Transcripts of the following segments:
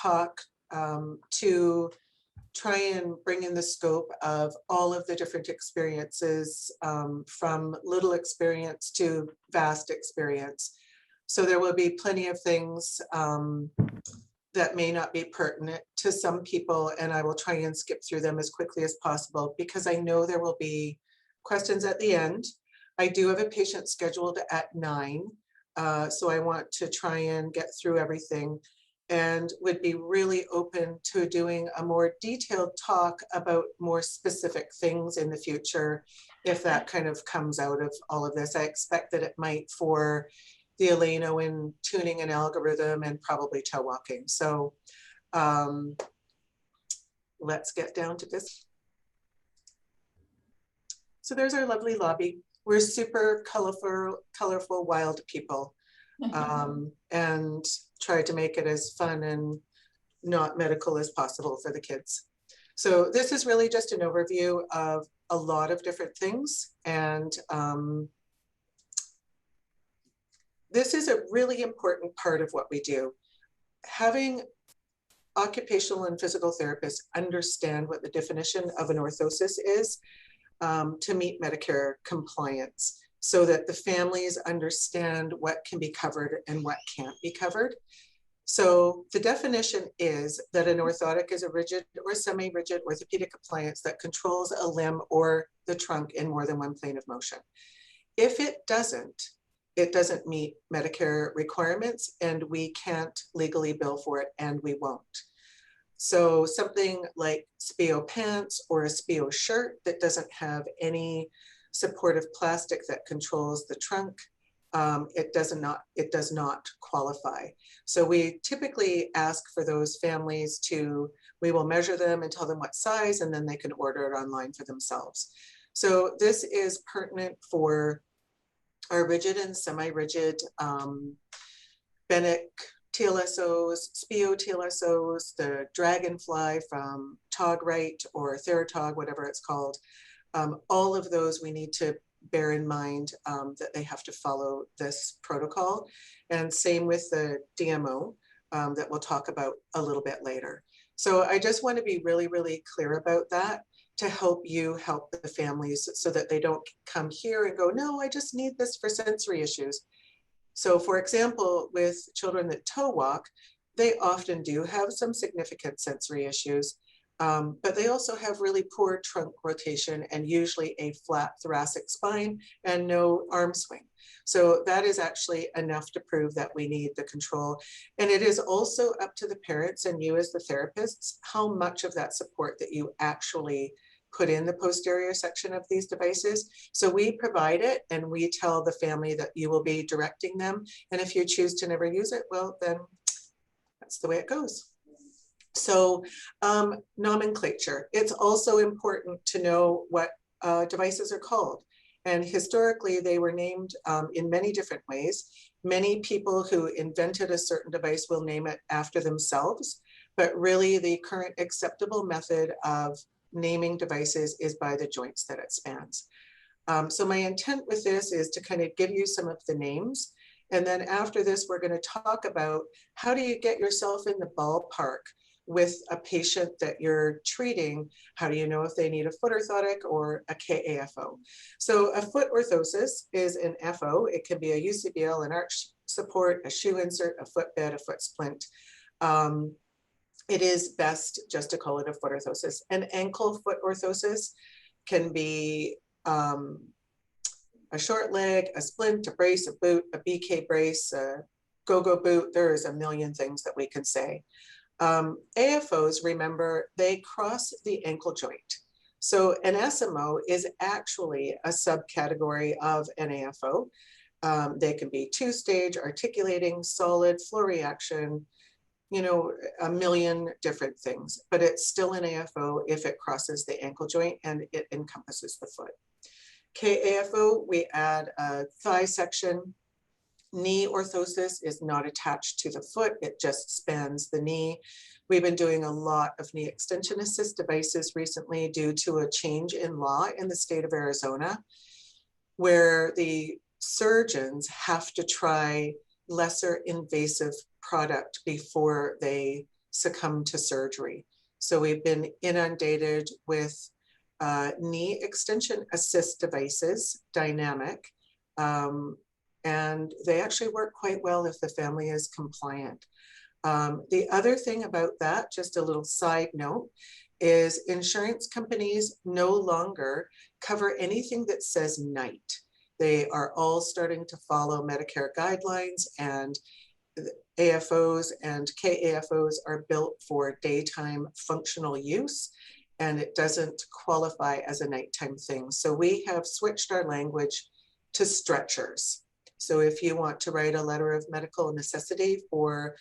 talk to try and bring in the scope of all of the different experiences, from little experience to vast experience. So there will be plenty of things that may not be pertinent to some people, and I will try and skip through them as quickly as possible because I know there will be questions at the end. I do have a patient scheduled at 9, so I want to try and get through everything, and would be really open to doing a more detailed talk about more specific things in the future if that kind of comes out of all of this. I expect that it might for the Eleno in tuning an algorithm and probably toe walking. So let's get down to this. So there's our lovely lobby. We're super colorful, wild people, and try to make it as fun and not medical as possible for the kids. So this is really just an overview of a lot of different things. And this is a really important part of what we do. Having occupational and physical therapists understand what the definition of an orthosis is to meet Medicare compliance, so that the families understand what can be covered and what can't be covered. So the definition is that an orthotic is a rigid or semi-rigid orthopedic appliance that controls a limb or the trunk in more than one plane of motion. If it doesn't meet Medicare requirements, and we can't legally bill for it, and we won't. So something like Speo pants or a Speo shirt that doesn't have any supportive plastic that controls the trunk, it does not qualify. So we typically ask for those families we will measure them and tell them what size, and then they can order it online for themselves. So this is pertinent for our rigid and semi-rigid Benic TLSOs, Speo TLSOs, the Dragonfly from Togrite or Theratog, whatever it's called. All of those we need to bear in mind that they have to follow this protocol. And same with the DMO that we'll talk about a little bit later. So I just want to be really, really clear about that to help you help the families so that they don't come here and go, no, I just need this for sensory issues. So for example, with children that toe walk, they often do have some significant sensory issues, but they also have really poor trunk rotation and usually a flat thoracic spine and no arm swing. So that is actually enough to prove that we need the control. And it is also up to the parents and you as the therapists, how much of that support that you actually put in the posterior section of these devices. So we provide it and we tell the family that you will be directing them. And if you choose to never use it, well, then that's the way it goes. So nomenclature. It's also important to know what devices are called. And historically, they were named in many different ways. Many people who invented a certain device will name it after themselves, but really the current acceptable method of naming devices is by the joints that it spans. So my intent with this is to kind of give you some of the names. And then after this, we're going to talk about how do you get yourself in the ballpark with a patient that you're treating. How do you know if they need a foot orthotic or a KAFO? So a foot orthosis is an FO. It can be a UCBL, an arch support, a shoe insert, a footbed, a foot splint. It is best just to call it a foot orthosis. An ankle foot orthosis can be a short leg, a splint, a brace, a boot, a BK brace, a go-go boot. There's a million things that we can say. AFOs, remember, they cross the ankle joint. So an SMO is actually a subcategory of an AFO. They can be two-stage, articulating, solid, flow reaction, you know, a million different things, but it's still an AFO if it crosses the ankle joint and it encompasses the foot. KAFO, we add a thigh section. Knee orthosis is not attached to the foot, it just spans the knee. We've been doing a lot of knee extension assist devices recently due to a change in law in the state of Arizona, where the surgeons have to try lesser invasive product before they succumb to surgery. So we've been inundated with knee extension assist devices, dynamic, and they actually work quite well if the family is compliant. The other thing about that, just a little side note, is insurance companies no longer cover anything that says night. They are all starting to follow Medicare guidelines, and AFOs and KAFOs are built for daytime functional use, and it doesn't qualify as a nighttime thing. So we have switched our language to stretchers. So if you want to write a letter of medical necessity for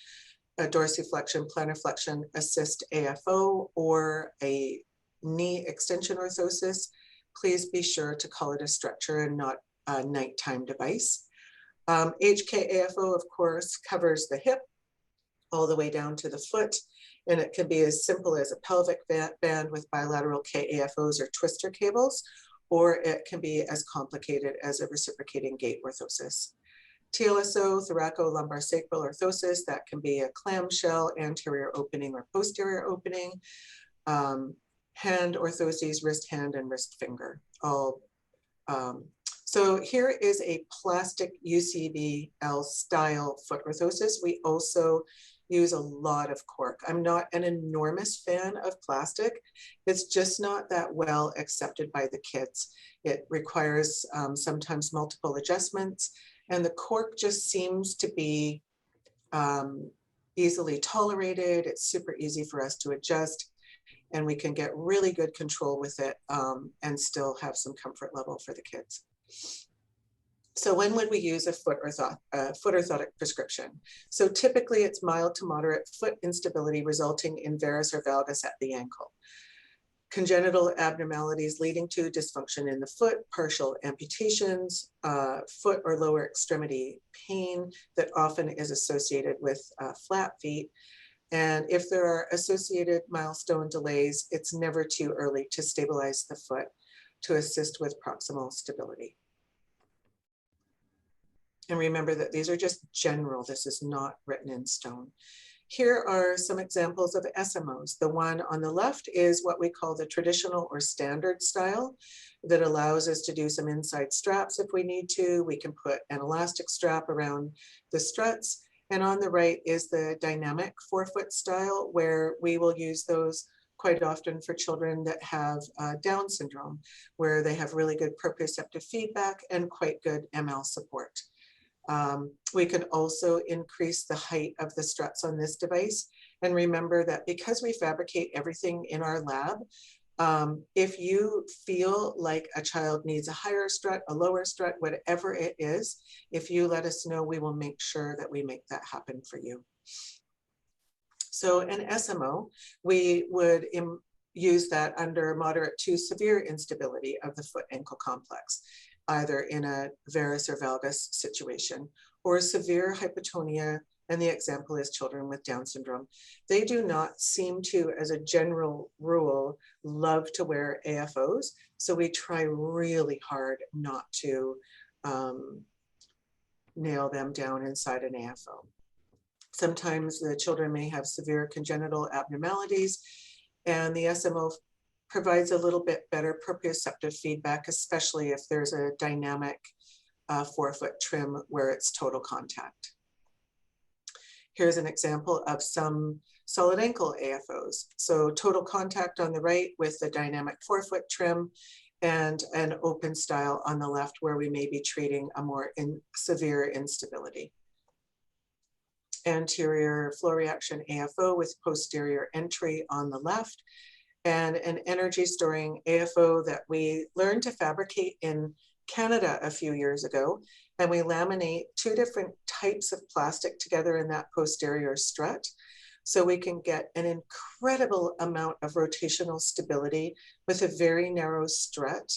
a dorsiflexion, plantar flexion assist AFO or a knee extension orthosis, please be sure to call it a stretcher and not a nighttime device. HKAFO, of course, covers the hip all the way down to the foot, and it can be as simple as a pelvic band with bilateral KAFOs or twister cables, or it can be as complicated as a reciprocating gait orthosis. TLSO, thoracolumbar sacral orthosis, that can be a clamshell, anterior opening or posterior opening. Hand orthoses, wrist hand and wrist finger. So here is a plastic UCBL style foot orthosis. We also use a lot of cork. I'm not an enormous fan of plastic. It's just not that well accepted by the kids. It requires sometimes multiple adjustments, and the cork just seems to be easily tolerated. It's super easy for us to adjust, and we can get really good control with it and still have some comfort level for the kids. So when would we use a foot orthotic prescription? So typically it's mild to moderate foot instability resulting in varus or valgus at the ankle. Congenital abnormalities leading to dysfunction in the foot, partial amputations, foot or lower extremity pain that often is associated with flat feet. And if there are associated milestone delays, it's never too early to stabilize the foot to assist with proximal stability. And remember that these are just general, this is not written in stone. Here are some examples of SMOs. The one on the left is what we call the traditional or standard style that allows us to do some inside straps if we need to. We can put an elastic strap around the struts. And on the right is the dynamic forefoot style, where we will use those quite often for children that have Down syndrome, where they have really good proprioceptive feedback and quite good ML support. We can also increase the height of the struts on this device. And remember that because we fabricate everything in our lab, if you feel like a child needs a higher strut, a lower strut, whatever it is, if you let us know, we will make sure that we make that happen for you. So an SMO, we would use that under moderate to severe instability of the foot ankle complex, either in a varus or valgus situation, or severe hypotonia, and the example is children with Down syndrome. They do not seem to, as a general rule, love to wear AFOs, so we try really hard not to nail them down inside an AFO. Sometimes the children may have severe congenital abnormalities, and the SMO provides a little bit better proprioceptive feedback, especially if there's a dynamic forefoot trim where it's total contact. Here's an example of some solid ankle AFOs. So total contact on the right with the dynamic forefoot trim, and an open style on the left where we may be treating a more severe instability. Anterior flow reaction AFO with posterior entry on the left, and an energy storing AFO that we learned to fabricate in Canada a few years ago. And we laminate two different types of plastic together in that posterior strut. So we can get an incredible amount of rotational stability with a very narrow strut.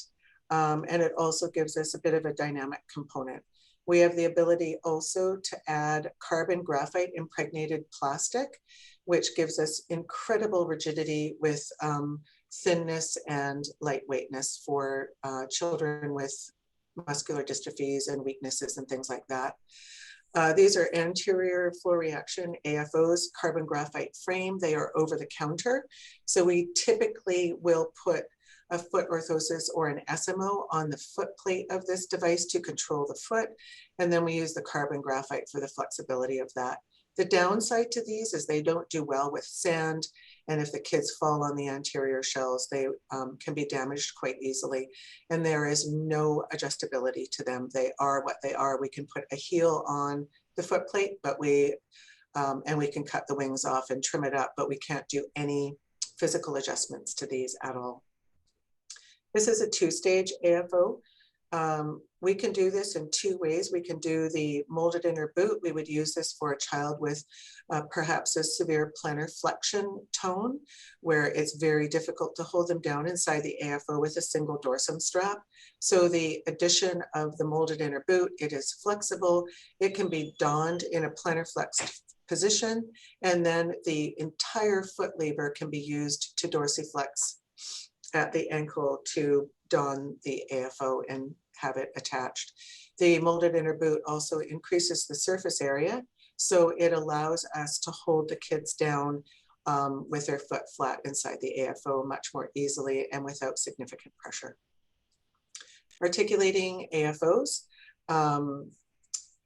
And it also gives us a bit of a dynamic component. We have the ability also to add carbon graphite impregnated plastic, which gives us incredible rigidity with thinness and lightweightness for children with muscular dystrophies and weaknesses and things like that. These are anterior floor reaction AFOs, carbon graphite frame. They are over the counter. So we typically will put a foot orthosis or an SMO on the foot plate of this device to control the foot. And then we use the carbon graphite for the flexibility of that. The downside to these is they don't do well with sand. And if the kids fall on the anterior shells, they can be damaged quite easily. And there is no adjustability to them. They are what they are. We can put a heel on the foot plate, but we can cut the wings off and trim it up, but we can't do any physical adjustments to these at all. This is a two-stage AFO. We can do this in two ways. We can do the molded inner boot. We would use this for a child with perhaps a severe plantar flexion tone, where it's very difficult to hold them down inside the AFO with a single dorsum strap. So the addition of the molded inner boot, it is flexible. It can be donned in a plantar flexed position, and then the entire foot lever can be used to dorsiflex at the ankle to don the AFO and have it attached. The molded inner boot also increases the surface area, so it allows us to hold the kids down with their foot flat inside the AFO much more easily and without significant pressure. Articulating AFOs.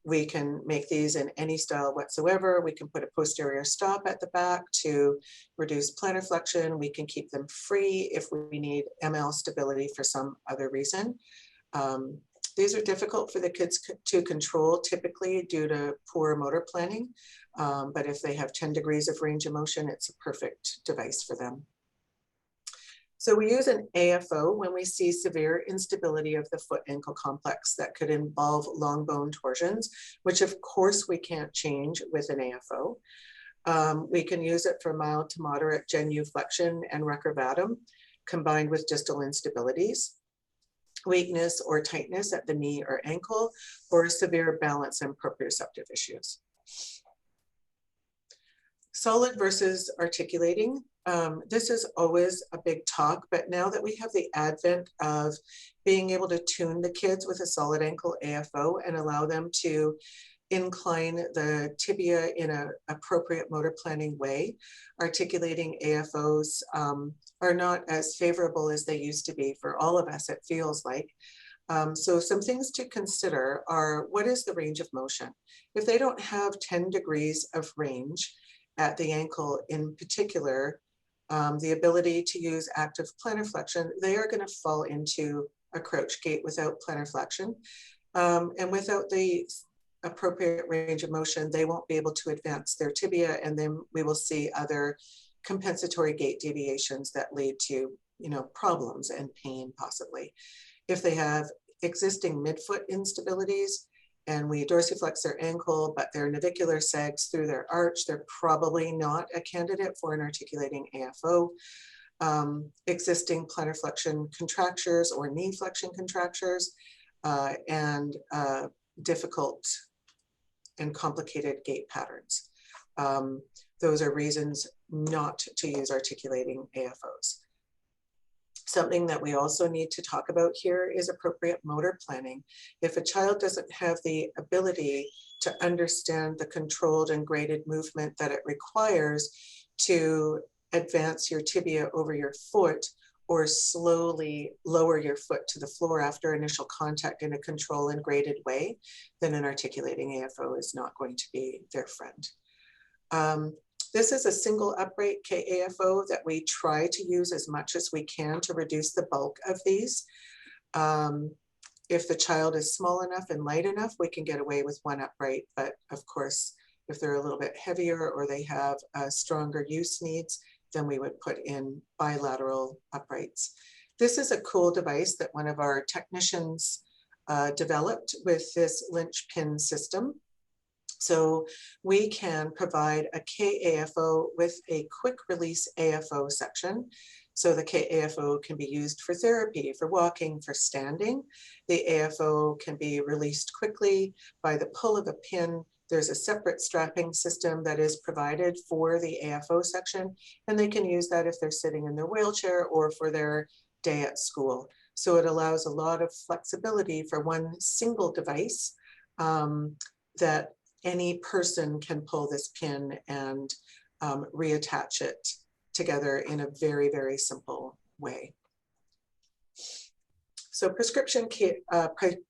We can make these in any style whatsoever. We can put a posterior stop at the back to reduce plantar flexion. We can keep them free if we need ML stability for some other reason. These are difficult for the kids to control typically due to poor motor planning. But if they have 10 degrees of range of motion, it's a perfect device for them. So we use an AFO when we see severe instability of the foot ankle complex that could involve long bone torsions, which of course we can't change with an AFO. We can use it for mild to moderate genuflexion and recurvatum combined with distal instabilities, weakness or tightness at the knee or ankle, or severe balance and proprioceptive issues. Solid versus articulating. This is always a big talk, but now that we have the advent of being able to tune the kids with a solid ankle AFO and allow them to incline the tibia in an appropriate motor planning way, articulating AFOs are not as favorable as they used to be for all of us, it feels like. So some things to consider are, what is the range of motion? If they don't have 10 degrees of range at the ankle in particular, the ability to use active plantar flexion, they are going to fall into a crouch gait without plantar flexion. And without the appropriate range of motion, they won't be able to advance their tibia, and then we will see other compensatory gait deviations that lead to, problems and pain possibly. If they have existing midfoot instabilities and we dorsiflex their ankle, but their navicular sags through their arch, they're probably not a candidate for an articulating AFO. Existing plantar flexion contractures or knee flexion contractures, and difficult and complicated gait patterns. Those are reasons not to use articulating AFOs. Something that we also need to talk about here is appropriate motor planning. If a child doesn't have the ability to understand the controlled and graded movement that it requires to advance your tibia over your foot or slowly lower your foot to the floor after initial contact in a controlled and graded way, then an articulating AFO is not going to be their friend. This is a single upright KAFO that we try to use as much as we can to reduce the bulk of these. If the child is small enough and light enough, we can get away with one upright, but of course, if they're a little bit heavier or they have stronger use needs, then we would put in bilateral uprights. This is a cool device that one of our technicians developed with this linchpin system. So we can provide a KAFO with a quick release AFO section. So the KAFO can be used for therapy, for walking, for standing. The AFO can be released quickly by the pull of a pin. There's a separate strapping system that is provided for the AFO section, and they can use that if they're sitting in their wheelchair or for their day at school. So it allows a lot of flexibility for one single device that any person can pull this pin and reattach it together in a very, very simple way. So prescription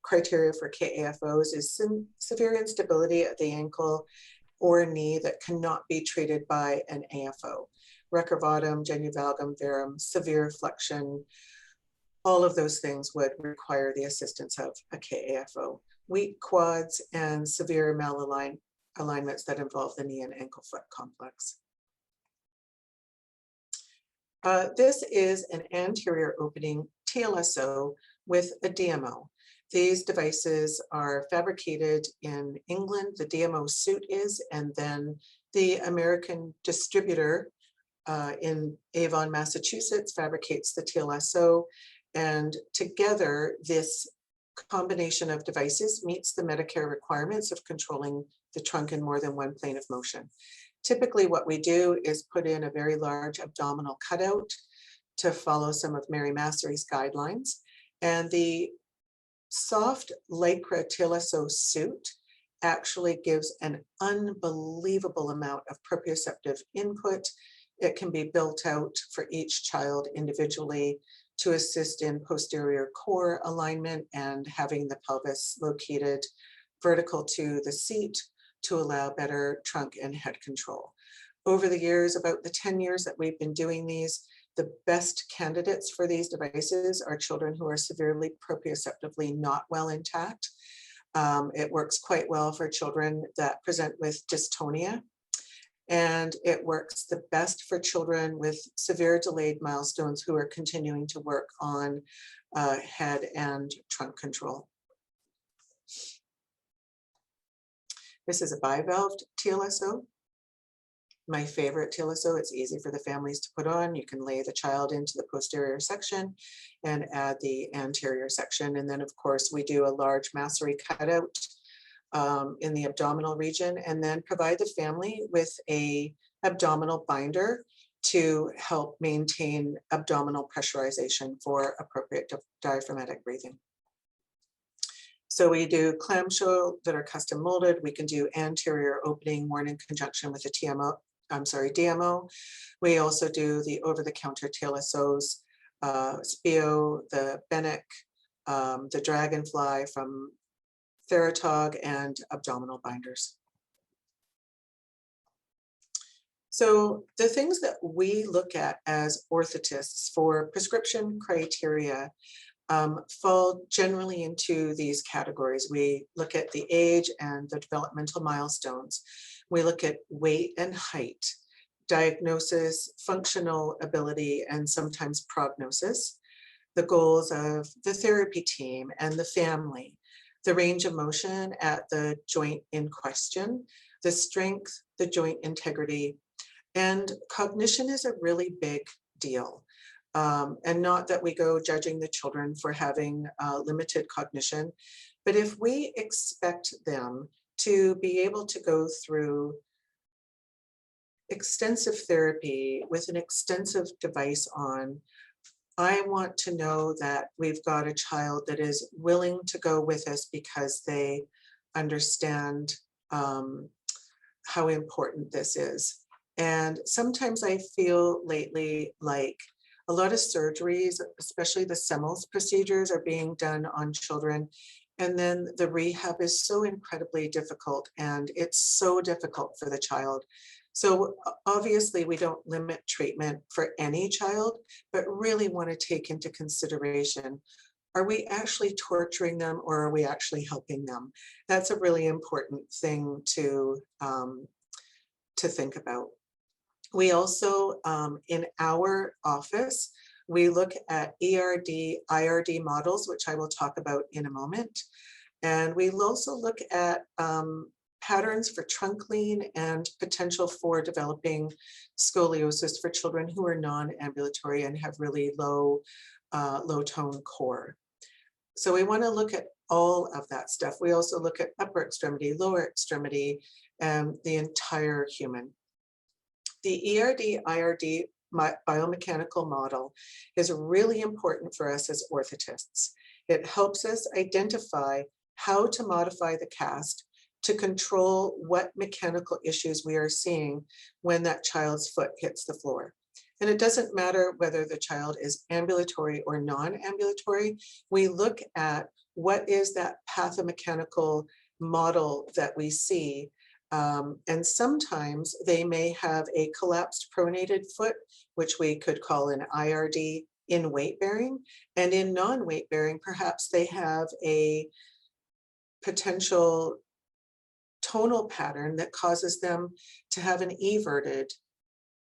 criteria for KAFOs is severe instability at the ankle or knee that cannot be treated by an AFO. Recurvatum, genuvalgum, verum, severe flexion, all of those things would require the assistance of a KAFO. Weak quads and severe malalignments that involve the knee and ankle foot complex. This is an anterior opening TLSO with a DMO. These devices are fabricated in England, the DMO suit is, and then the American distributor in Avon, Massachusetts fabricates the TLSO, and together this combination of devices meets the Medicare requirements of controlling the trunk in more than one plane of motion. Typically what we do is put in a very large abdominal cutout to follow some of Mary Massery's guidelines, and the soft Lycra TLSO suit actually gives an unbelievable amount of proprioceptive input. It can be built out for each child individually to assist in posterior core alignment and having the pelvis located vertical to the seat to allow better trunk and head control. Over the years, about the 10 years that we've been doing these, the best candidates for these devices are children who are severely proprioceptively not well intact. It works quite well for children that present with dystonia, and it works the best for children with severe delayed milestones who are continuing to work on head and trunk control. This is a bivalved TLSO. My favorite TLSO. It's easy for the families to put on. You can lay the child into the posterior section and add the anterior section. And then of course we do a large Massery cutout in the abdominal region, and then provide the family with a abdominal binder to help maintain abdominal pressurization for appropriate diaphragmatic breathing. So we do clamshell that are custom molded. We can do anterior opening worn in conjunction with a DMO. We also do the over-the-counter TLSOs, Spio, the Bennick, the Dragonfly from Theratog, and abdominal binders. So the things that we look at as orthotists for prescription criteria fall generally into these categories. We look at the age and the developmental milestones. We look at weight and height, diagnosis, functional ability, and sometimes prognosis, the goals of the therapy team and the family, the range of motion at the joint in question, the strength, the joint integrity, and cognition is a really big deal. And not that we go judging the children for having limited cognition, but if we expect them to be able to go through extensive therapy with an extensive device on, I want to know that we've got a child that is willing to go with us because they understand how important this is. And sometimes I feel lately like a lot of surgeries, especially the Semmel's procedures, are being done on children. And then the rehab is so incredibly difficult, and it's so difficult for the child. So obviously we don't limit treatment for any child, but really want to take into consideration, are we actually torturing them or are we actually helping them? That's a really important thing to think about. We also, in our office, we look at ERD, IRD models, which I will talk about in a moment. And we'll also look at patterns for trunk lean and potential for developing scoliosis for children who are non-ambulatory and have really low tone core. So we want to look at all of that stuff. We also look at upper extremity, lower extremity, and the entire human. The ERD, IRD biomechanical model is really important for us as orthotists. It helps us identify how to modify the cast to control what mechanical issues we are seeing when that child's foot hits the floor. And it doesn't matter whether the child is ambulatory or non-ambulatory. We look at what is that pathomechanical model that we see. And sometimes they may have a collapsed pronated foot, which we could call an IRD in weight bearing. And in non-weight bearing, perhaps they have a potential tonal pattern that causes them to have an everted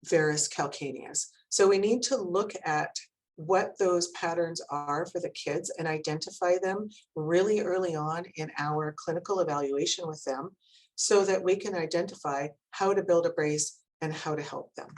varus calcaneus. So we need to look at what those patterns are for the kids and identify them really early on in our clinical evaluation with them so that we can identify how to build a brace and how to help them.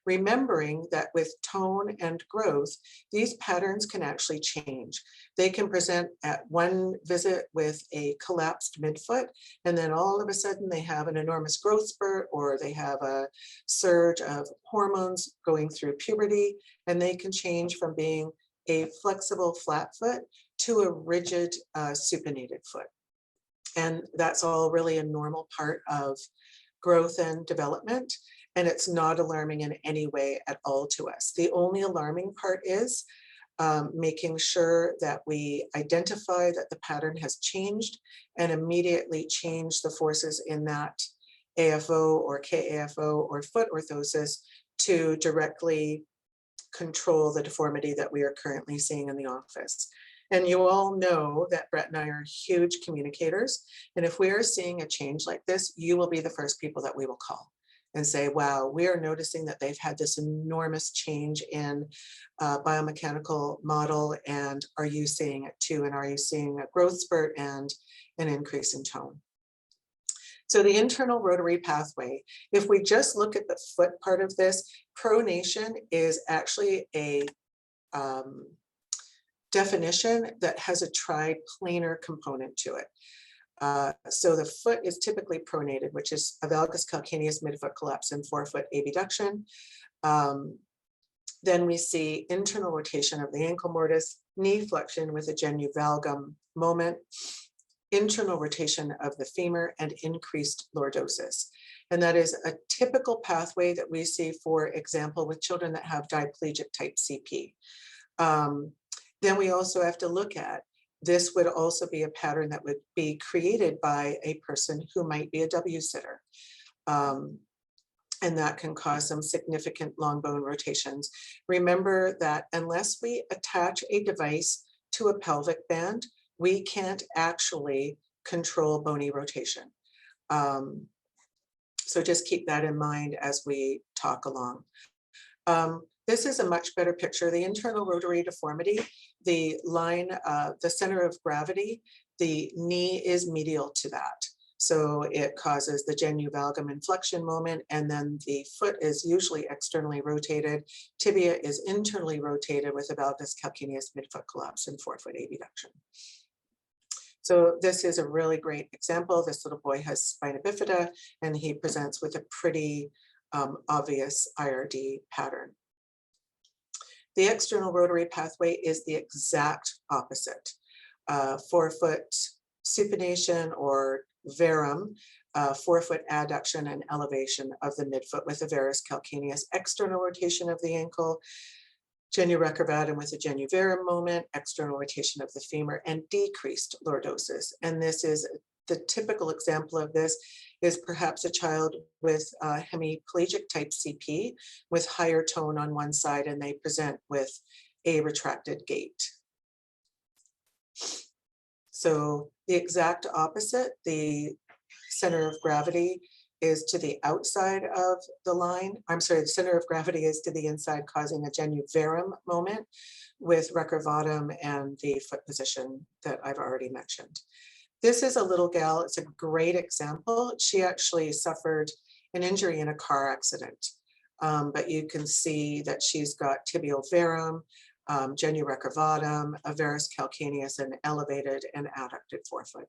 Remembering that with tone and growth, these patterns can actually change. They can present at one visit with a collapsed midfoot, and then all of a sudden they have an enormous growth spurt, or they have a surge of hormones going through puberty, and they can change from being a flexible flat foot to a rigid supinated foot. And that's all really a normal part of growth and development. And it's not alarming in any way at all to us. The only alarming part is making sure that we identify that the pattern has changed and immediately change the forces in that AFO or KAFO or foot orthosis to directly control the deformity that we are currently seeing in the office. And you all know that Brett and I are huge communicators. And if we are seeing a change like this, you will be the first people that we will call and say, wow, we are noticing that they've had this enormous change in biomechanical model, and are you seeing it too? And are you seeing a growth spurt and an increase in tone? So the internal rotary pathway, if we just look at the foot part of this, pronation is actually a definition that has a triplanar component to it. So the foot is typically pronated, which is a valgus calcaneus midfoot collapse and forefoot abduction. Then we see internal rotation of the ankle mortise, knee flexion with a genu-valgum moment, internal rotation of the femur, and increased lordosis. And that is a typical pathway that we see, for example, with children that have diplegic type CP. Then we also have to look at, this would also be a pattern that would be created by a person who might be a W-sitter. And that can cause some significant long bone rotations. Remember that unless we attach a device to a pelvic band, we can't actually control bony rotation. So just keep that in mind as we talk along. This is a much better picture. The internal rotary deformity, the line, the center of gravity, the knee is medial to that. So it causes the genu-valgum inflection moment, and then the foot is usually externally rotated. Tibia is internally rotated with a valgus calcaneus midfoot collapse and forefoot abduction. So this is a really great example. This little boy has spina bifida, and he presents with a pretty obvious IRD pattern. The external rotary pathway is the exact opposite. Forefoot supination or verum, forefoot adduction and elevation of the midfoot with a varus calcaneus, external rotation of the ankle, genu recurvatum with a genu verum moment, external rotation of the femur, and decreased lordosis. And this is the typical example of this is perhaps a child with hemiplegic type CP with higher tone on one side, and they present with a retracted gait. So the exact opposite, the center of gravity is to the outside of the line. I'm sorry, the center of gravity is to the inside, causing a genu verum moment with recurvatum and the foot position that I've already mentioned. This is a little gal, it's a great example. She actually suffered an injury in a car accident, but you can see that she's got tibial verum, genu recurvatum, a varus calcaneus, and elevated and adducted forefoot.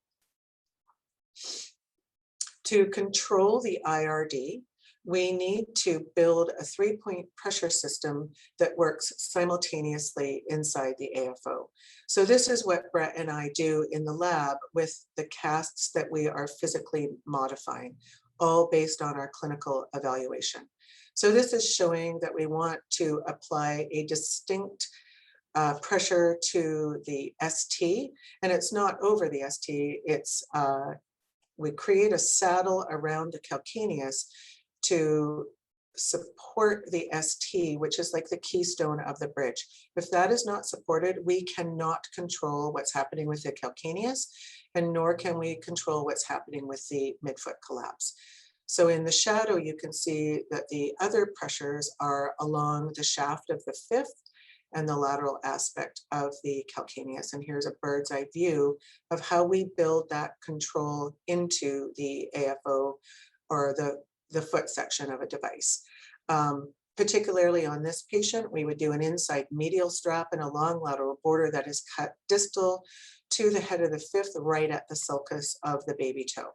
To control the IRD, we need to build a 3-point pressure system that works simultaneously inside the AFO. So this is what Brett and I do in the lab with the casts that we are physically modifying, all based on our clinical evaluation. So this is showing that we want to apply a distinct pressure to the ST, and it's not over the ST, it's we create a saddle around the calcaneus to support the ST, which is like the keystone of the bridge. If that is not supported, we cannot control what's happening with the calcaneus, and nor can we control what's happening with the midfoot collapse. So in the shadow, you can see that the other pressures are along the shaft of the fifth and the lateral aspect of the calcaneus. And here's a bird's eye view of how we build that control into the AFO, or the foot section of a device. Particularly on this patient, we would do an inside medial strap and a long lateral border that is cut distal to the head of the fifth, right at the sulcus of the baby toe.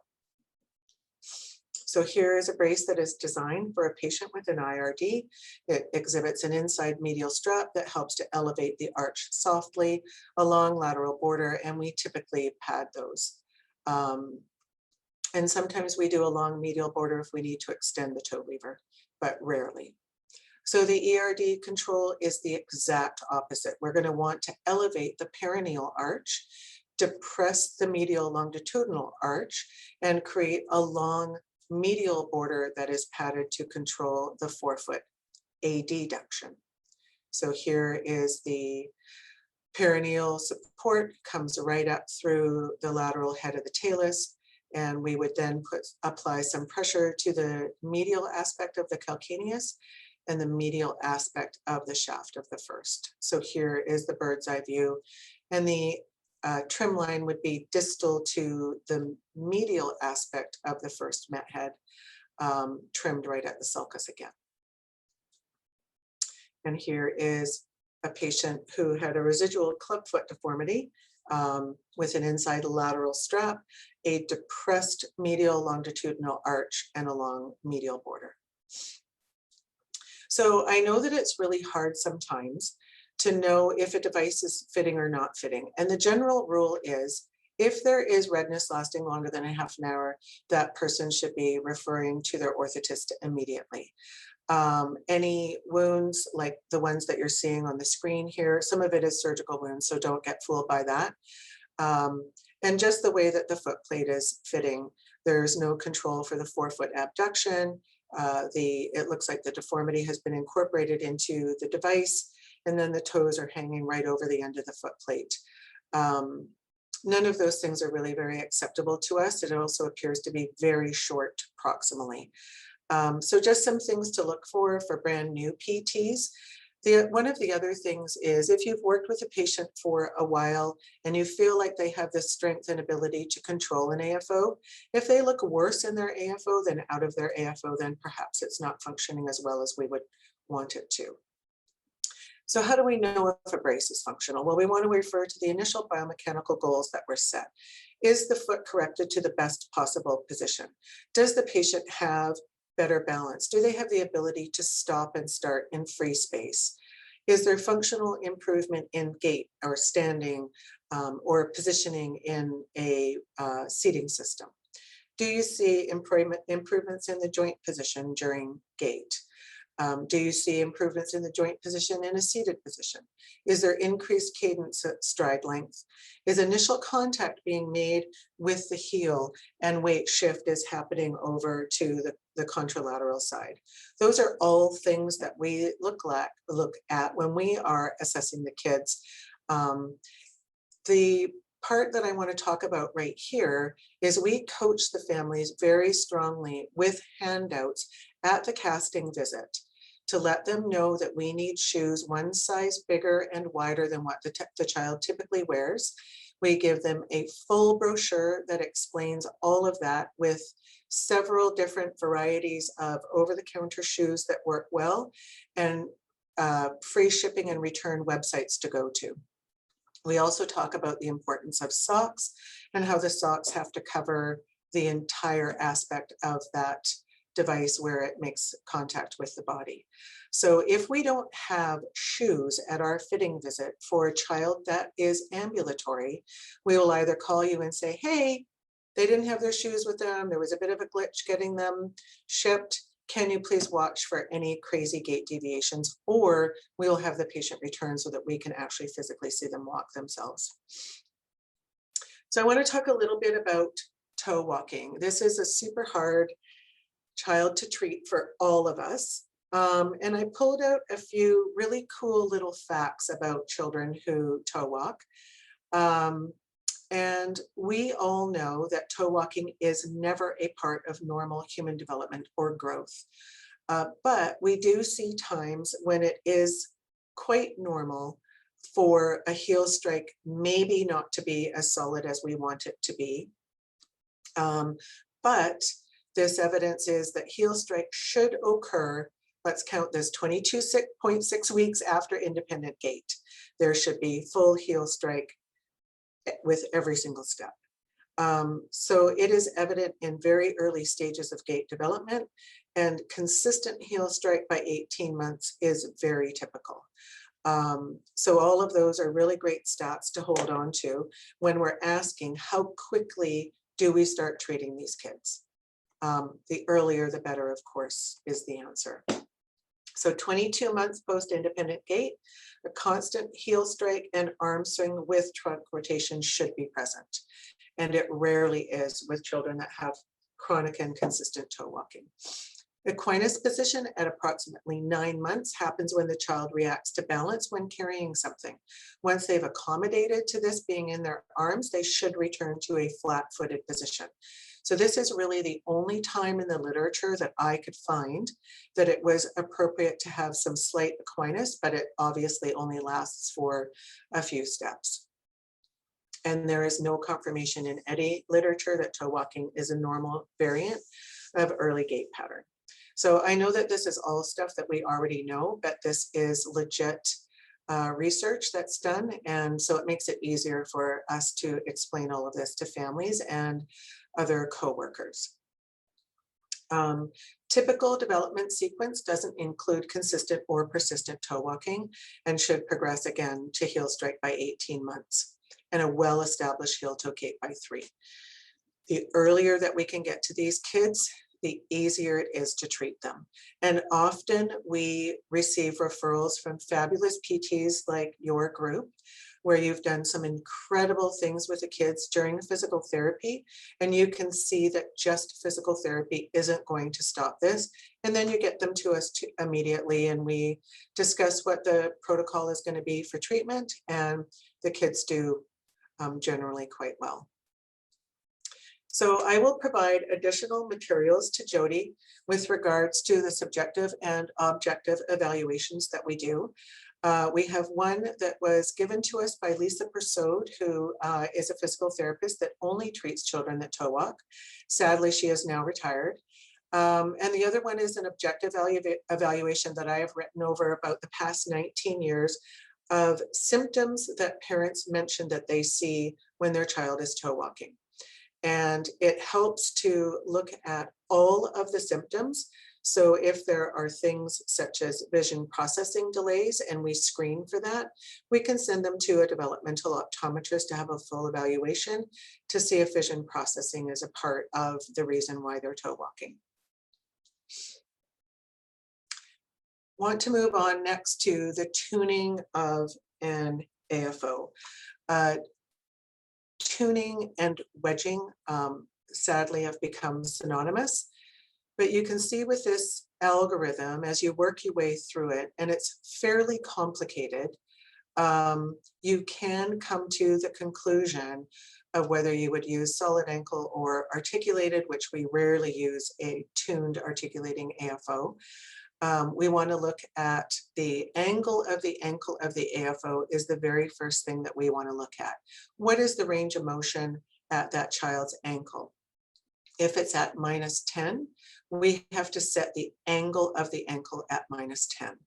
So here is a brace that is designed for a patient with an IRD. It exhibits an inside medial strap that helps to elevate the arch softly, a long lateral border, and we typically pad those. And sometimes we do a long medial border if we need to extend the toe lever, but rarely. So the ERD control is the exact opposite. We're going to want to elevate the perineal arch, depress the medial longitudinal arch, and create a long medial border that is padded to control the forefoot adduction. So here is the perineal support, comes right up through the lateral head of the talus, and we would then apply some pressure to the medial aspect of the calcaneus and the medial aspect of the shaft of the first. So here is the bird's eye view, and the trim line would be distal to the medial aspect of the first met head, trimmed right at the sulcus again. And here is a patient who had a residual clubfoot deformity with an inside lateral strap, a depressed medial longitudinal arch, and a long medial border. So I know that it's really hard sometimes to know if a device is fitting or not fitting. And the general rule is, if there is redness lasting longer than a half an hour, that person should be referring to their orthotist immediately. Any wounds like the ones that you're seeing on the screen here, some of it is surgical wounds, so don't get fooled by that. And just the way that the foot plate is fitting, there's no control for the forefoot abduction. It looks like the deformity has been incorporated into the device, and then the toes are hanging right over the end of the foot plate. None of those things are really very acceptable to us. It also appears to be very short proximally. So just some things to look for brand new PTs. One of the other things is, if you've worked with a patient for a while and you feel like they have the strength and ability to control an AFO, if they look worse in their AFO than out of their AFO, then perhaps it's not functioning as well as we would want it to. So how do we know if a brace is functional? Well, we want to refer to the initial biomechanical goals that were set. Is the foot corrected to the best possible position? Does the patient have better balance? Do they have the ability to stop and start in free space? Is there functional improvement in gait or standing or positioning in a seating system? Do you see improvements in the joint position during gait? Do you see improvements in the joint position in a seated position? Is there increased cadence at stride length? Is initial contact being made with the heel and weight shift is happening over to the contralateral side? Those are all things that we look at when we are assessing the kids. The part that I want to talk about right here is we coach the families very strongly with handouts at the casting visit to let them know that we need shoes one size bigger and wider than what the child typically wears. We give them a full brochure that explains all of that with several different varieties of over-the-counter shoes that work well, and free shipping and return websites to go to. We also talk about the importance of socks and how the socks have to cover the entire aspect of that device where it makes contact with the body. So if we don't have shoes at our fitting visit for a child that is ambulatory, we will either call you and say, hey, they didn't have their shoes with them. There was a bit of a glitch getting them shipped. Can you please watch for any crazy gait deviations? Or we will have the patient return so that we can actually physically see them walk themselves. So I want to talk a little bit about toe walking. This is a super hard child to treat for all of us. And I pulled out a few really cool little facts about children who toe walk. And we all know that toe walking is never a part of normal human development or growth. But we do see times when it is quite normal for a heel strike maybe not to be as solid as we want it to be. But this evidence is that heel strike should occur, let's count this, 22.6 weeks after independent gait. There should be full heel strike with every single step. So it is evident in very early stages of gait development, and consistent heel strike by 18 months is very typical. So all of those are really great stats to hold on to when we're asking how quickly do we start treating these kids. The earlier the better, of course, is the answer. So 22 months post-independent gait, a constant heel strike and arm swing with trunk rotation should be present. And it rarely is with children that have chronic and consistent toe walking. Equinus position at approximately 9 months happens when the child reacts to balance when carrying something. Once they've accommodated to this being in their arms, they should return to a flat-footed position. So this is really the only time in the literature that I could find that it was appropriate to have some slight equinus, but it obviously only lasts for a few steps. And there is no confirmation in any literature that toe walking is a normal variant of early gait pattern. So I know that this is all stuff that we already know, but this is legit research that's done. And so it makes it easier for us to explain all of this to families and other coworkers. Typical development sequence doesn't include consistent or persistent toe walking and should progress again to heel strike by 18 months and a well-established heel-toe gait by 3. The earlier that we can get to these kids, the easier it is to treat them. And often we receive referrals from fabulous PTs like your group, where you've done some incredible things with the kids during the physical therapy, and you can see that just physical therapy isn't going to stop this. And then you get them to us immediately, and we discuss what the protocol is going to be for treatment, and the kids do generally quite well. So I will provide additional materials to Jody with regards to the subjective and objective evaluations that we do. We have one that was given to us by Lisa Persaud, who is a physical therapist that only treats children that toe walk. Sadly, she is now retired. And the other one is an objective evaluation that I have written over about the past 19 years of symptoms that parents mention that they see when their child is toe walking. And it helps to look at all of the symptoms. So if there are things such as vision processing delays and we screen for that, we can send them to a developmental optometrist to have a full evaluation to see if vision processing is a part of the reason why they're toe walking. Want to move on next to the tuning of an AFO. Tuning and wedging sadly have become synonymous, but you can see with this algorithm as you work your way through it, and it's fairly complicated, you can come to the conclusion of whether you would use solid ankle or articulated, which we rarely use a tuned articulating AFO. We want to look at the angle of the ankle of the AFO is the very first thing that we want to look at. What is the range of motion at that child's ankle? If it's at -10, we have to set the angle of the ankle at -10.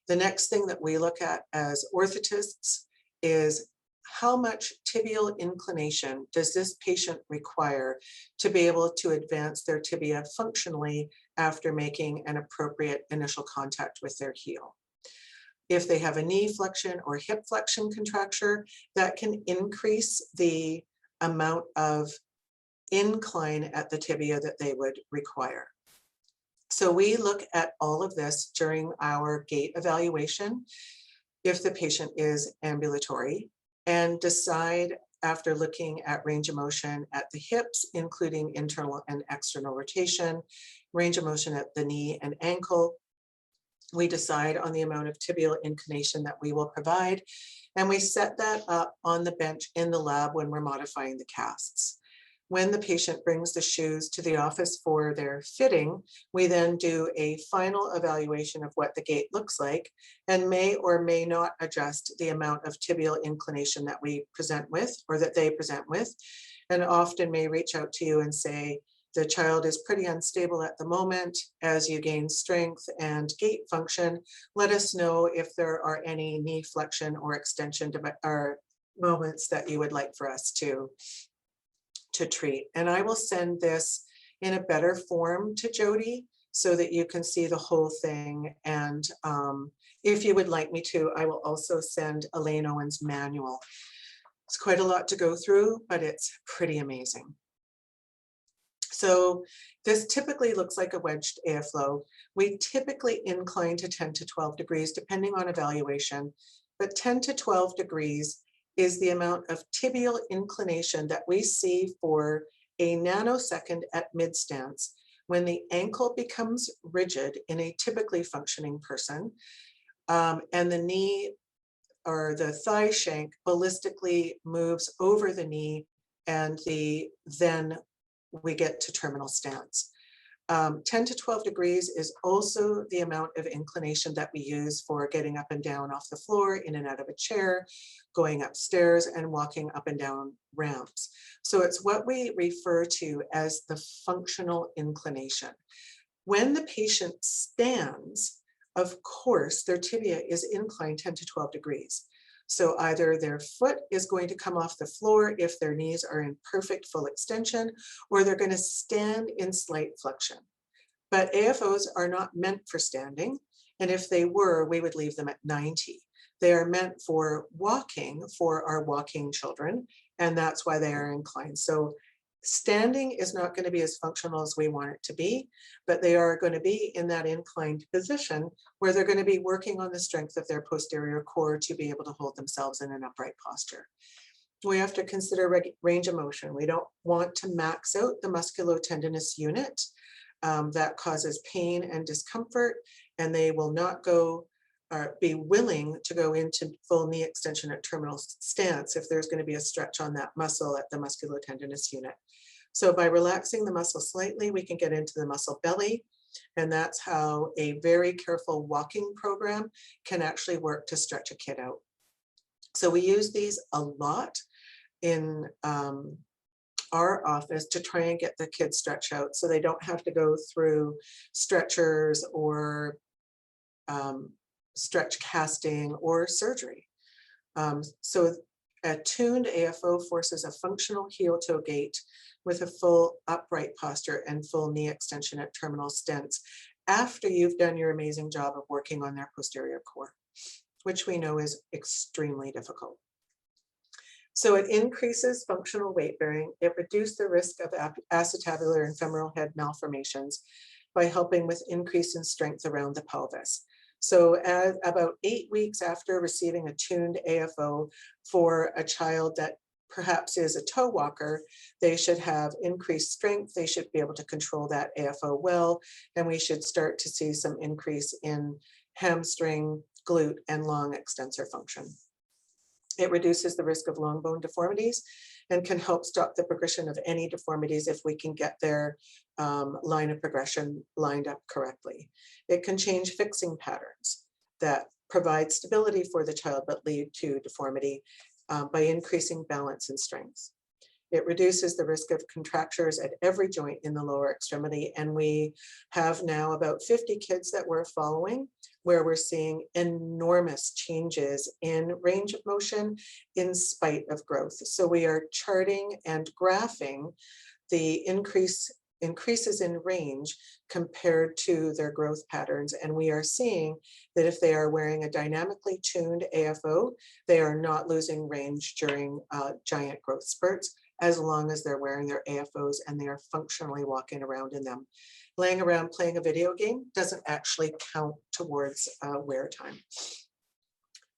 The next thing that we look at as orthotists is how much tibial inclination does this patient require to be able to advance their tibia functionally after making an appropriate initial contact with their heel. If they have a knee flexion or hip flexion contracture, that can increase the amount of incline at the tibia that they would require. So we look at all of this during our gait evaluation if the patient is ambulatory, and decide after looking at range of motion at the hips, including internal and external rotation, range of motion at the knee and ankle. We decide on the amount of tibial inclination that we will provide, and we set that up on the bench in the lab when we're modifying the casts. When the patient brings the shoes to the office for their fitting, we then do a final evaluation of what the gait looks like and may or may not adjust the amount of tibial inclination that we present with or that they present with, and often may reach out to you and say, the child is pretty unstable at the moment. As you gain strength and gait function, let us know if there are any knee flexion or extension or moments that you would like for us to treat. And I will send this in a better form to Jody so that you can see the whole thing. And if you would like me to, I will also send Elaine Owen's manual. It's quite a lot to go through, but it's pretty amazing. So this typically looks like a wedged AFLO. We typically incline to 10 to 12 degrees, depending on evaluation, but 10 to 12 degrees is the amount of tibial inclination that we see for a nanosecond at mid-stance when the ankle becomes rigid in a typically functioning person, and the knee or the thigh shank ballistically moves over the knee, and then we get to terminal stance. 10 to 12 degrees is also the amount of inclination that we use for getting up and down off the floor, in and out of a chair, going upstairs, and walking up and down ramps. So it's what we refer to as the functional inclination. When the patient stands, of course, their tibia is inclined 10 to 12 degrees. So either their foot is going to come off the floor if their knees are in perfect full extension, or they're going to stand in slight flexion. But AFOs are not meant for standing, and if they were, we would leave them at 90. They are meant for walking, for our walking children, and that's why they are inclined. So standing is not going to be as functional as we want it to be, but they are going to be in that inclined position where they're going to be working on the strength of their posterior core to be able to hold themselves in an upright posture. We have to consider range of motion. We don't want to max out the musculotendinous unit. That causes pain and discomfort, and they will not go or be willing to go into full knee extension at terminal stance if there's going to be a stretch on that muscle at the musculotendinous unit. So by relaxing the muscle slightly, we can get into the muscle belly, and that's how a very careful walking program can actually work to stretch a kid out. So we use these a lot in our office to try and get the kids stretch out so they don't have to go through stretchers or stretch casting or surgery. So a tuned AFO forces a functional heel-toe gait with a full upright posture and full knee extension at terminal stents after you've done your amazing job of working on their posterior core, which we know is extremely difficult. So it increases functional weight bearing. It reduces the risk of acetabular and femoral head malformations by helping with increase in strength around the pelvis. So at about 8 weeks after receiving a tuned AFO for a child that perhaps is a toe walker, they should have increased strength. They should be able to control that AFO well, and we should start to see some increase in hamstring, glute, and long extensor function. It reduces the risk of long bone deformities and can help stop the progression of any deformities if we can get their line of progression lined up correctly. It can change fixing patterns that provide stability for the child but lead to deformity by increasing balance and strength. It reduces the risk of contractures at every joint in the lower extremity, and we have now about 50 kids that we're following where we're seeing enormous changes in range of motion in spite of growth. So we are charting and graphing the increase increases in range compared to their growth patterns. And we are seeing that if they are wearing a dynamically tuned AFO, they are not losing range during giant growth spurts, as long as they're wearing their AFOs and they are functionally walking around in them. Laying around playing a video game doesn't actually count towards wear time.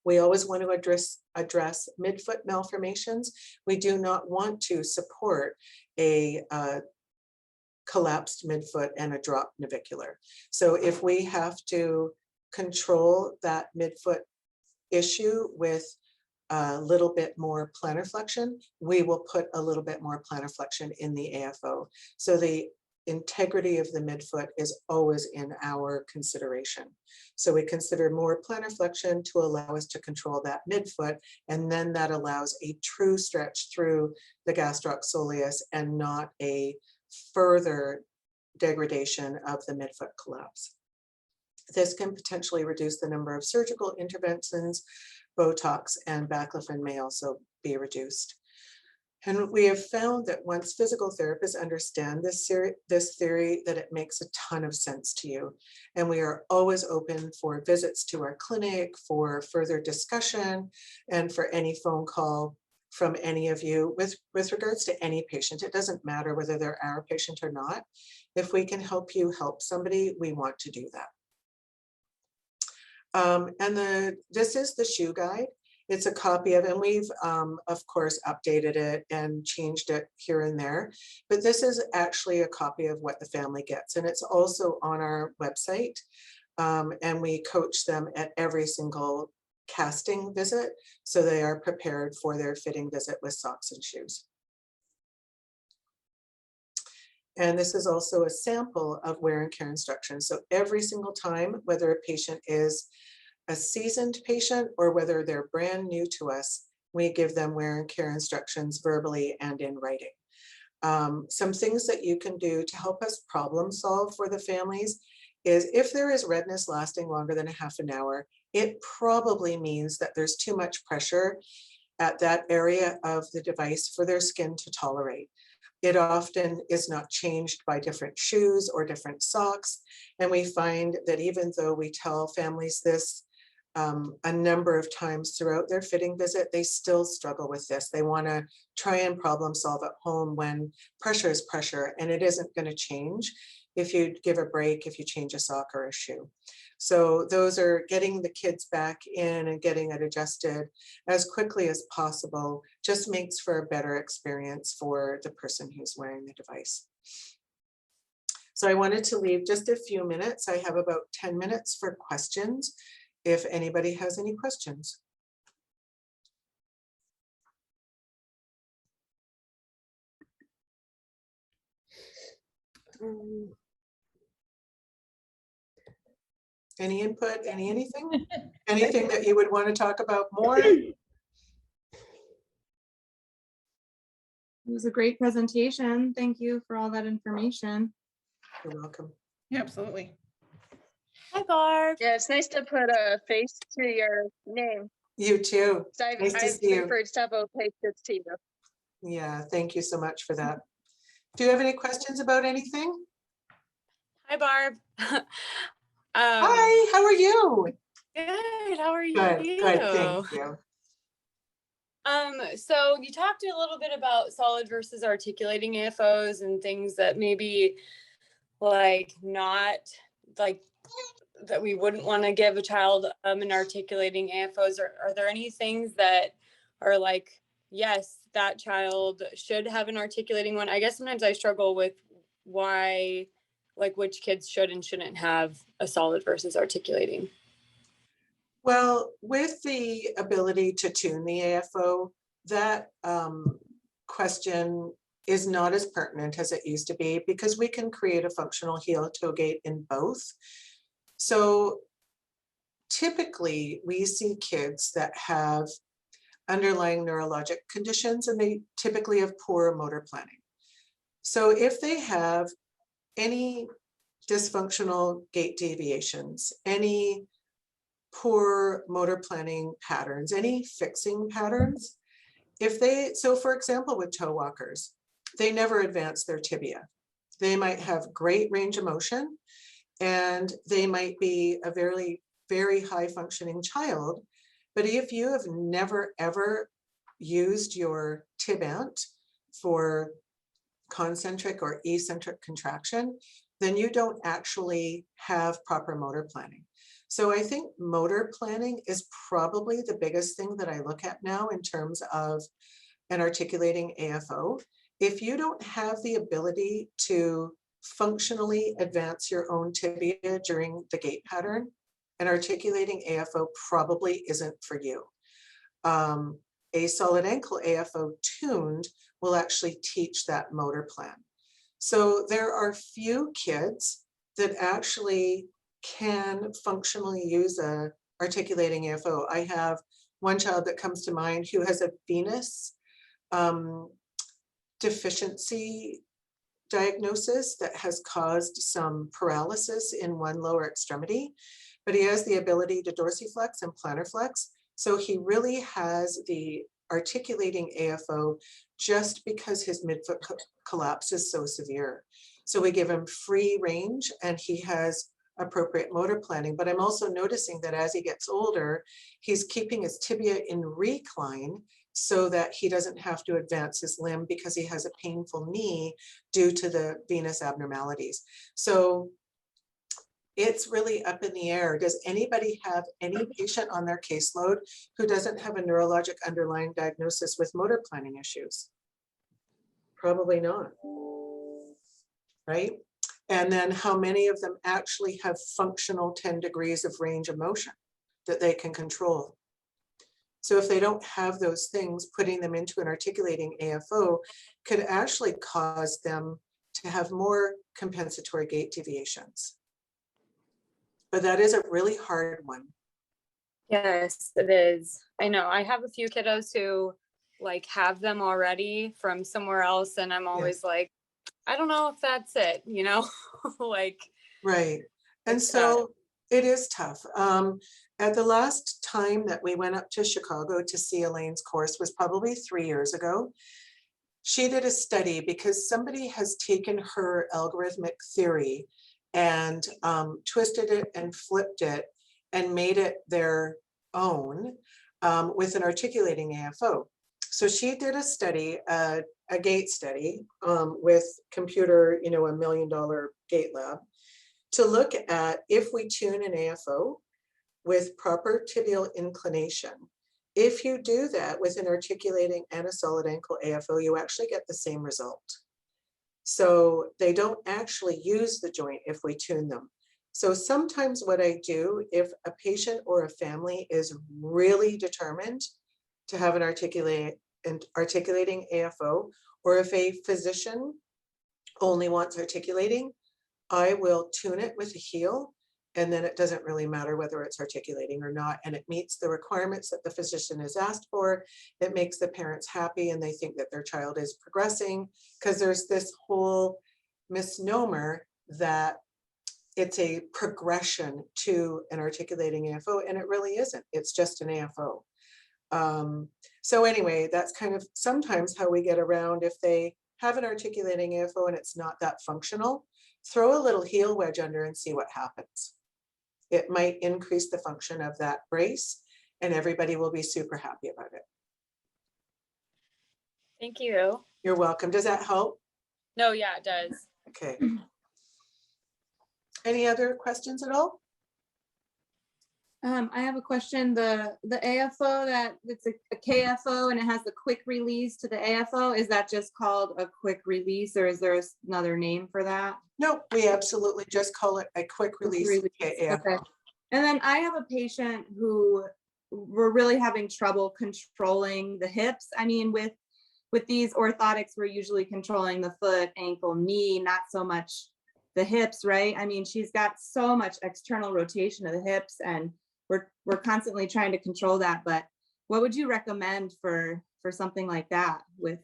We always want to address midfoot malformations. We do not want to support a collapsed midfoot and a dropped navicular. So if we have to control that midfoot issue with a little bit more plantar flexion, we will put a little bit more plantar flexion in the AFO. So the integrity of the midfoot is always in our consideration. So we consider more plantar flexion to allow us to control that midfoot, and then that allows a true stretch through the gastroc soleus and not a further degradation of the midfoot collapse. This can potentially reduce the number of surgical interventions. Botox and baclofen may also be reduced. And we have found that once physical therapists understand this theory, that it makes a ton of sense to you. And we are always open for visits to our clinic, for further discussion, and for any phone call from any of you with regards to any patient. It doesn't matter whether they're our patient or not. If we can help you help somebody, we want to do that. This is the shoe guide. It's a copy of, and we've of course updated it and changed it here and there, but this is actually a copy of what the family gets, and it's also on our website, and we coach them at every single casting visit, so they are prepared for their fitting visit with socks and shoes. And this is also a sample of wear and care instructions. So every single time, whether a patient is a seasoned patient or whether they're brand new to us, we give them wear and care instructions verbally and in writing. Some things that you can do to help us problem solve for the families is if there is redness lasting longer than a half an hour, it probably means that there's too much pressure at that area of the device for their skin to tolerate. It often is not changed by different shoes or different socks. And we find that even though we tell families this a number of times throughout their fitting visit, they still struggle with this. They want to try and problem solve at home when pressure is pressure, and it isn't going to change if you give a break, if you change a sock or a shoe. So those are getting the kids back in and getting it adjusted as quickly as possible just makes for a better experience for the person who's wearing the device. So I wanted to leave just a few minutes. I have about 10 minutes for questions, if anybody has any questions. Any input, anything? Anything that you would want to talk about more? It was a great presentation. Thank you for all that information. You're welcome. Yeah, absolutely. Hi, Barb. Yeah, it's nice to put a face to your name. You too. So Nice to I've see you. referred several patients to you. Yeah, thank you so much for that. Do you have any questions about anything? Hi, Barb. Hi, how are you? Good. How are you? Good, thank you. So you talked a little bit about solid versus articulating AFOs and things that maybe like not like that we wouldn't want to give a child an articulating AFOs. Are there any things that are like, yes, that child should have an articulating one? I guess sometimes I struggle with why, like which kids should and shouldn't have a solid versus articulating. Well, with the ability to tune the AFO, that question is not as pertinent as it used to be because we can create a functional heel toe gait in both. So typically we see kids that have underlying neurologic conditions and they typically have poor motor planning. So if they have any dysfunctional gait deviations, any poor motor planning patterns, any fixing patterns, if they, so for example, with toe walkers, they never advance their tibia. They might have great range of motion, and they might be a very, very high functioning child. But if you have never, ever used your tibant for concentric or eccentric contraction, then you don't actually have proper motor planning. So I think motor planning is probably the biggest thing that I look at now in terms of an articulating AFO. If you don't have the ability to functionally advance your own tibia during the gait pattern, an articulating AFO probably isn't for you. A solid ankle AFO tuned will actually teach that motor plan. So there are few kids that actually can functionally use a articulating AFO. I have one child that comes to mind who has a venous deficiency diagnosis that has caused some paralysis in one lower extremity, but he has the ability to dorsiflex and plantar flex. So he really has the articulating AFO just because his midfoot collapse is so severe. So we give him free range and he has appropriate motor planning. But I'm also noticing that as he gets older, he's keeping his tibia in recline so that he doesn't have to advance his limb because he has a painful knee due to the venous abnormalities. So it's really up in the air. Does anybody have any patient on their caseload who doesn't have a neurologic underlying diagnosis with motor planning issues? Probably not, right? And then how many of them actually have functional 10 degrees of range of motion that they can control? So if they don't have those things, putting them into an articulating AFO could actually cause them to have more compensatory gait deviations. But that is a really hard one. Yes, it is. I know. I have a few kiddos who like have them already from somewhere else, and I'm always like, I don't know if that's it, you know, like. Right. And so it is tough. At the last time that we went up to Chicago to see Elaine's course was probably 3 years ago. She did a study because somebody has taken her algorithmic theory and twisted it and flipped it and made it their own with an articulating AFO. So she did a study, a gait study with computer, you know, $1 million gait lab to look at if we tune an AFO with proper tibial inclination. If you do that with an articulating and a solid ankle AFO, you actually get the same result. So they don't actually use the joint if we tune them. So sometimes what I do, if a patient or a family is really determined to have an articulating AFO, or if a physician only wants articulating, I will tune it with a heel, and then it doesn't really matter whether it's articulating or not, and it meets the requirements that the physician has asked for. It makes the parents happy and they think that their child is progressing, because there's this whole misnomer that it's a progression to an articulating AFO, and it really isn't. It's just an AFO. So anyway, that's kind of sometimes how we get around. If they have an articulating AFO and it's not that functional, throw a little heel wedge under and see what happens. It might increase the function of that brace and everybody will be super happy about it. Thank you. You're welcome. Does that help? No, yeah, it does. Okay. Any other questions at all? I have a question. The AFO that it's a KFO and it has the quick release to the AFO. Is that just called a quick release, or is there another name for that? No, we absolutely just call it a quick release. Okay. And then I have a patient who we're really having trouble controlling the hips. I mean, with these orthotics, we're usually controlling the foot, ankle, knee, not so much the hips, right? I mean, she's got so much external rotation of the hips, and we're constantly trying to control that. But what would you recommend for something like that with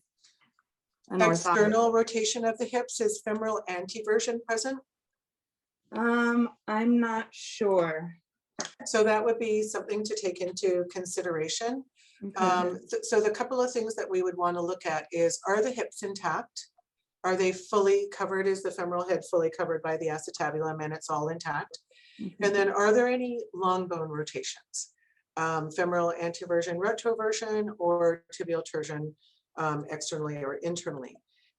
an external rotation of the hips? Is femoral anteversion present? I'm not sure. So that would be something to take into consideration. Okay. So the couple of things that we would want to look at is, are the hips intact? Are they fully covered? Is the femoral head fully covered by the acetabulum and it's all intact? And then are there any long bone rotations? Femoral anteversion, retroversion, or tibial torsion externally or internally?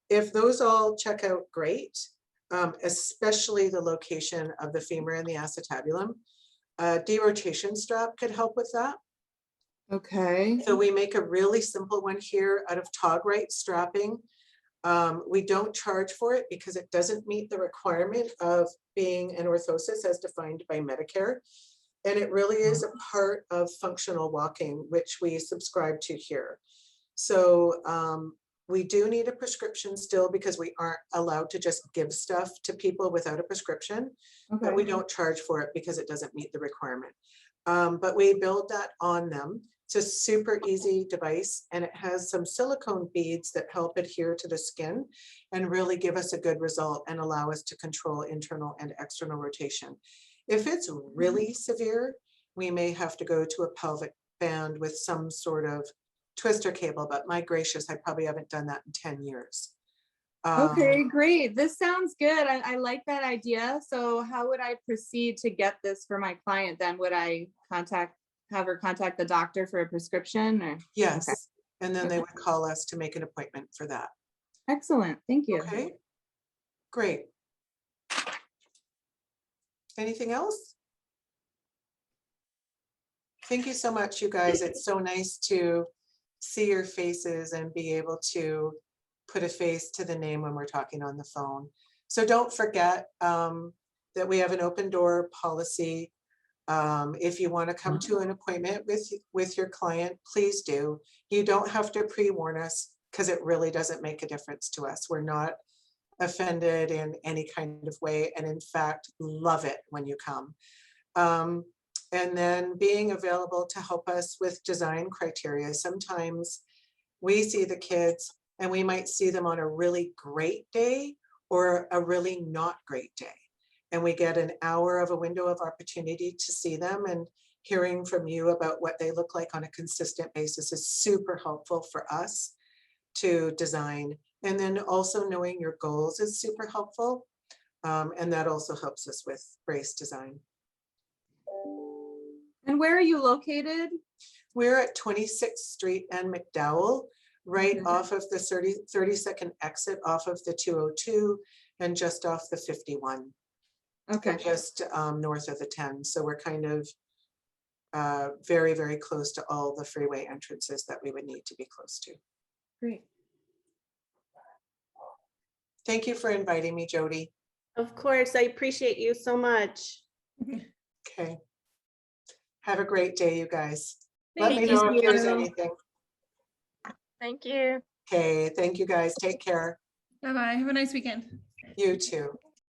If those all check out great, especially the location of the femur and the acetabulum, derotation strap could help with that. Okay. So we make a really simple one here out of Togrite strapping. We don't charge for it because it doesn't meet the requirement of being an orthosis as defined by Medicare. And it really is a part of functional walking, which we subscribe to here. So we do need a prescription still because we aren't allowed to just give stuff to people without a prescription, but we don't charge for it because it doesn't meet the requirement. But we build that on them. It's a super easy device, and it has some silicone beads that help adhere to the skin and really give us a good result and allow us to control internal and external rotation. If it's really severe, we may have to go to a pelvic band with some sort of twister cable, but my gracious, I probably haven't done that in 10 years. Okay, great. This sounds good. I like that idea. So how would I proceed to get this for my client then? Would I have her contact the doctor for a prescription? Or? Yes, okay. And then they would call us to make an appointment for that. Excellent, thank you. Okay, great. Anything else? Thank you so much, you guys. It's so nice to see your faces and be able to put a face to the name when we're talking on the phone. So don't forget that we have an open door policy. If you want to come to an appointment with your client, please do. You don't have to pre-warn us because it really doesn't make a difference to us. We're not offended in any kind of way, and in fact, love it when you come. And then being available to help us with design criteria. Sometimes we see the kids and we might see them on a really great day or a really not great day. And we get an hour of a window of opportunity to see them, and hearing from you about what they look like on a consistent basis is super helpful for us to design. And then also knowing your goals is super helpful. And that also helps us with brace design. And where are you located? We're at 26th Street and McDowell, right off of the 32nd exit off of the 202 and just off the 51. Okay. Just north of the 10. So we're kind of very, very close to all the freeway entrances that we would need to be close to. Great. Thank you for inviting me, Jody. Of course, I appreciate you so much. Okay. Have a great day, you guys. Thank Let me know if there's you. anything. Thank you. Okay, thank you guys. Take care. Bye-bye. Have a nice weekend. You too.